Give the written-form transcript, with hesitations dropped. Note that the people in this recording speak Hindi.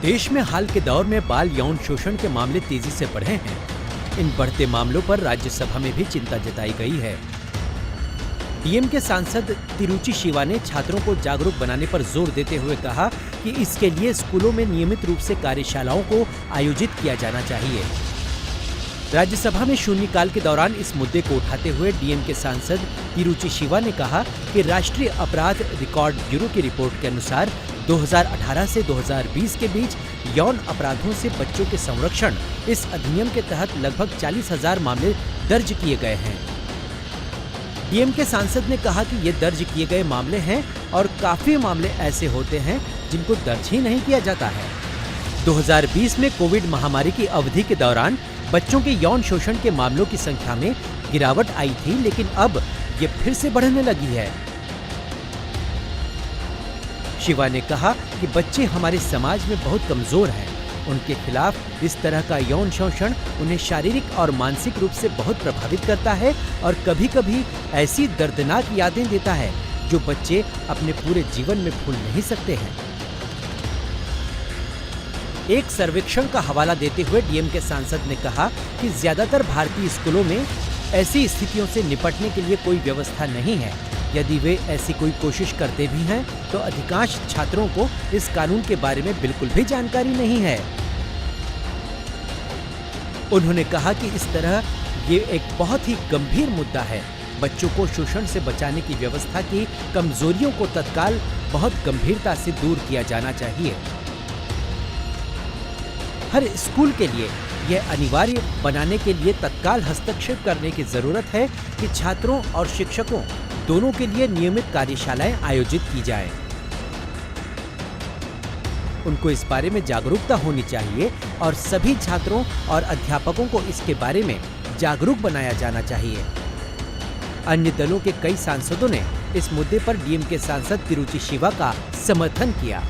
देश में हाल के दौर में बाल यौन शोषण के मामले तेजी से बढ़े हैं। इन बढ़ते मामलों पर राज्यसभा में भी चिंता जताई गई है। डीएम के सांसद तिरुचि शिवा ने छात्रों को जागरूक बनाने पर जोर देते हुए कहा कि इसके लिए स्कूलों में नियमित रूप से कार्यशालाओं को आयोजित किया जाना चाहिए। राज्यसभा में शून्यकाल के दौरान इस मुद्दे को उठाते हुए डीएम के सांसद तिरुचि शिवा ने कहा कि राष्ट्रीय अपराध रिकॉर्ड ब्यूरो की रिपोर्ट के अनुसार 2018 से 2020 के बीच यौन अपराधों से बच्चों के संरक्षण इस अधिनियम के तहत लगभग 40,000 मामले दर्ज किए गए हैं। डीएम के सांसद ने कहा कि ये दर्ज किए गए मामले हैं और काफी मामले ऐसे होते हैं जिनको दर्ज ही नहीं किया जाता है। 2020 में कोविड महामारी की अवधि के दौरान बच्चों के यौन शोषण के मामलों की संख्या में गिरावट आई थी, लेकिन अब ये फिर से बढ़ने लगी है। शिवा ने कहा कि बच्चे हमारे समाज में बहुत कमजोर हैं। उनके खिलाफ इस तरह का यौन शोषण उन्हें शारीरिक और मानसिक रूप से बहुत प्रभावित करता है और कभी-कभी ऐसी दर्दनाक यादें देता है जो बच्चे अपने पूरे जीवन में भूल नहीं सकते हैं। एक सर्वेक्षण का हवाला देते हुए डीएम के सांसद ने कहा कि ज्यादातर भारतीय स्कूलों में ऐसी स्थितियों से निपटने के लिए कोई व्यवस्था नहीं है। यदि वे ऐसी कोई कोशिश करते भी हैं तो अधिकांश छात्रों को इस कानून के बारे में बिल्कुल भी जानकारी नहीं है। उन्होंने कहा कि इस तरह ये एक बहुत ही गंभीर मुद्दा है। बच्चों को शोषण से बचाने की व्यवस्था की कमजोरियों को तत्काल बहुत गंभीरता से दूर किया जाना चाहिए। हर स्कूल के लिए यह अनिवार्य बनाने के लिए तत्काल हस्तक्षेप करने की जरूरत है कि छात्रों और शिक्षकों दोनों के लिए नियमित कार्यशालाएं आयोजित की जाएं। उनको इस बारे में जागरूकता होनी चाहिए और सभी छात्रों और अध्यापकों को इसके बारे में जागरूक बनाया जाना चाहिए। अन्य दलों के कई सांसदों ने इस मुद्दे पर डीएम के सांसद तिरुचि शिवा का समर्थन किया।